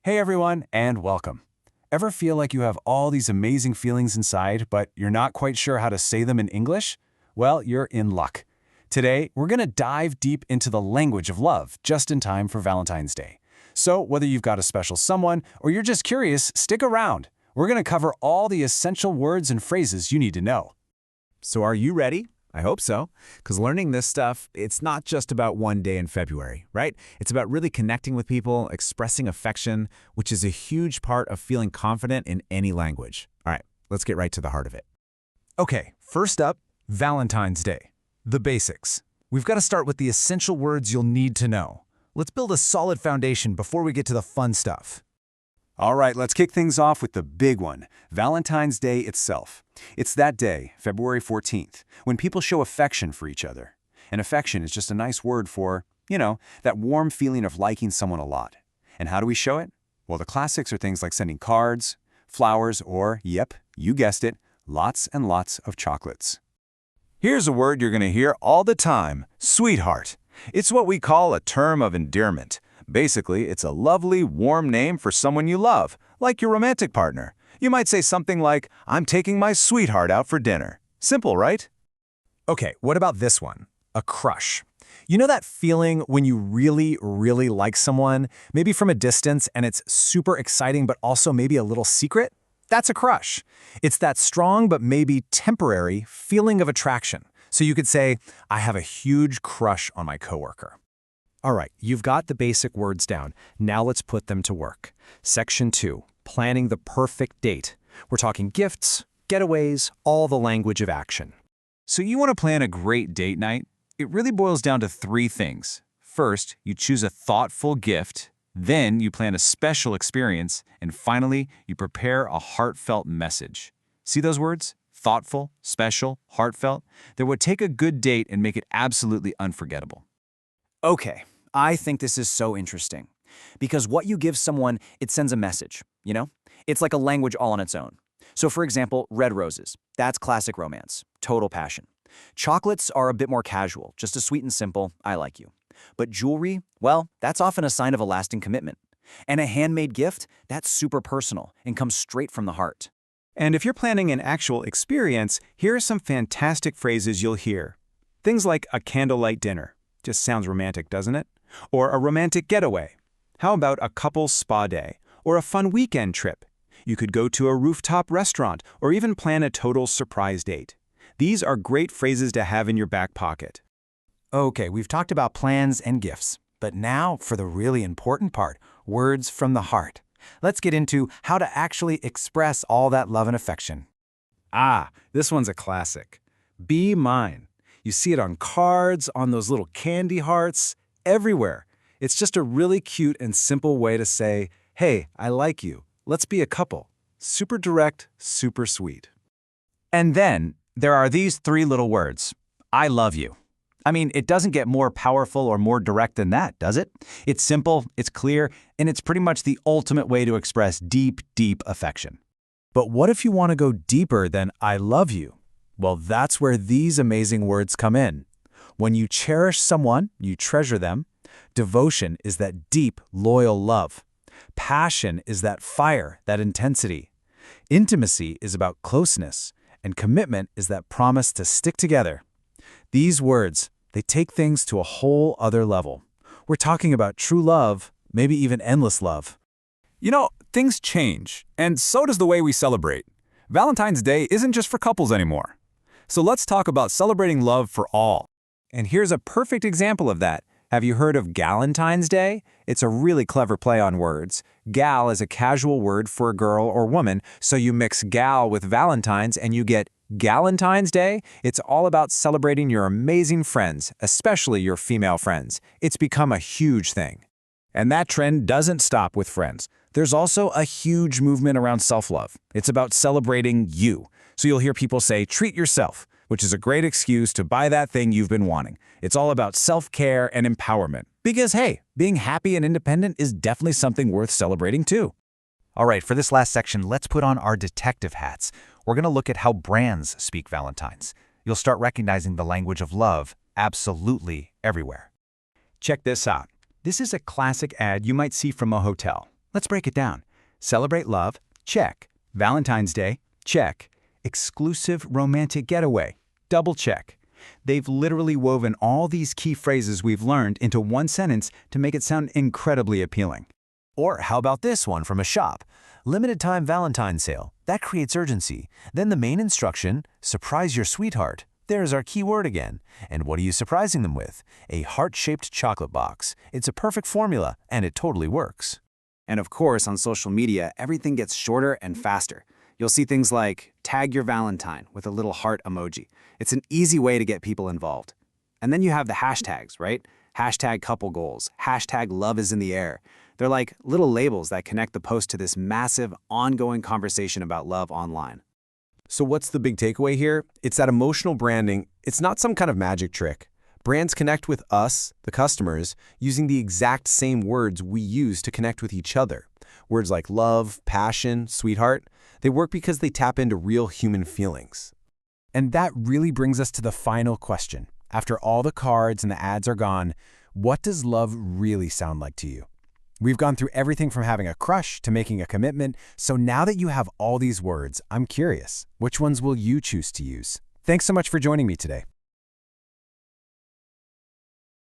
Hey everyone, and welcome. Ever feel like you have all these amazing feelings inside, but you're not quite sure how to say them in English? Well, you're in luck. Today, we're going to dive deep into the language of love, just in time for Valentine's Day. So, whether you've got a special someone or you're just curious, stick around. We're going to cover all the essential words and phrases you need to know. So are you ready? I hope so, because learning this stuff, it's not just about one day in February, right? It's about really connecting with people, expressing affection, which is a huge part of feeling confident in any language. All right, let's get right to the heart of it. Okay, first up, Valentine's Day. The basics. We've got to start with the essential words you'll need to know. Let's build a solid foundation before we get to the fun stuff. All right, let's kick things off with the big one, Valentine's Day itself. It's that day, February 14th, when people show affection for each other. And affection is just a nice word for, that warm feeling of liking someone a lot. And how do we show it? Well, the classics are things like sending cards, flowers, or, yep, you guessed it, lots and lots of chocolates. Here's a word you're going to hear all the time, sweetheart. It's what we call a term of endearment. Basically, it's a lovely, warm name for someone you love, like your romantic partner. You might say something like, I'm taking my sweetheart out for dinner. Simple, right? Okay, what about this one? A crush. You know that feeling when you really, really like someone, maybe from a distance, and it's super exciting but also maybe a little secret? That's a crush. It's that strong but maybe temporary feeling of attraction. So you could say, I have a huge crush on my coworker. All right, you've got the basic words down. Now let's put them to work. Section 2, planning the perfect date. We're talking gifts, getaways, all the language of action. So you want to plan a great date night? It really boils down to 3 things. First, you choose a thoughtful gift. Then you plan a special experience. And finally, you prepare a heartfelt message. See those words? Thoughtful, special, heartfelt. They would take a good date and make it absolutely unforgettable. Okay, I think this is so interesting. Because what you give someone, it sends a message, It's like a language all on its own. So for example, red roses. That's classic romance, total passion. Chocolates are a bit more casual, just a sweet and simple, I like you. But jewelry, well, that's often a sign of a lasting commitment. And a handmade gift, that's super personal and comes straight from the heart. And if you're planning an actual experience, here are some fantastic phrases you'll hear. Things like a candlelight dinner. Just sounds romantic, doesn't it? Or a romantic getaway. How about a couple's spa day? Or a fun weekend trip? You could go to a rooftop restaurant or even plan a total surprise date. These are great phrases to have in your back pocket. Okay, we've talked about plans and gifts. But now for the really important part, words from the heart. Let's get into how to actually express all that love and affection. This one's a classic. Be mine. You see it on cards, on those little candy hearts, everywhere. It's just a really cute and simple way to say, hey, I like you. Let's be a couple. Super direct, super sweet. And then there are these 3 little words. I love you. I mean, it doesn't get more powerful or more direct than that, does it? It's simple, it's clear, and it's pretty much the ultimate way to express deep, deep affection. But what if you want to go deeper than I love you? Well, that's where these amazing words come in. When you cherish someone, you treasure them. Devotion is that deep, loyal love. Passion is that fire, that intensity. Intimacy is about closeness, and commitment is that promise to stick together. These words, they take things to a whole other level. We're talking about true love, maybe even endless love. Things change, and so does the way we celebrate. Valentine's Day isn't just for couples anymore. So let's talk about celebrating love for all. And here's a perfect example of that. Have you heard of Galentine's Day? It's a really clever play on words. Gal is a casual word for a girl or woman, so you mix gal with Valentine's and you get Galentine's Day. It's all about celebrating your amazing friends, especially your female friends. It's become a huge thing. And that trend doesn't stop with friends. There's also a huge movement around self-love. It's about celebrating you. So you'll hear people say, treat yourself, which is a great excuse to buy that thing you've been wanting. It's all about self-care and empowerment. Because, hey, being happy and independent is definitely something worth celebrating too. All right, for this last section, let's put on our detective hats. We're going to look at how brands speak Valentine's. You'll start recognizing the language of love absolutely everywhere. Check this out. This is a classic ad you might see from a hotel. Let's break it down. Celebrate love? Check. Valentine's Day? Check. Exclusive romantic getaway? Double check. They've literally woven all these key phrases we've learned into one sentence to make it sound incredibly appealing. Or how about this one from a shop? Limited time Valentine sale. That creates urgency. Then the main instruction, surprise your sweetheart. There's our key word again. And what are you surprising them with? A heart-shaped chocolate box. It's a perfect formula, and it totally works. And of course, on social media, everything gets shorter and faster. You'll see things like tag your Valentine with a little heart emoji. It's an easy way to get people involved. And then you have the hashtags, right? Hashtag couple goals, hashtag love is in the air. They're like little labels that connect the post to this massive, ongoing conversation about love online. So what's the big takeaway here? It's that emotional branding, it's not some kind of magic trick. Brands connect with us, the customers, using the exact same words we use to connect with each other. Words like love, passion, sweetheart, they work because they tap into real human feelings. And that really brings us to the final question. After all the cards and the ads are gone, what does love really sound like to you? We've gone through everything from having a crush to making a commitment, so now that you have all these words, I'm curious, which ones will you choose to use? Thanks so much for joining me today.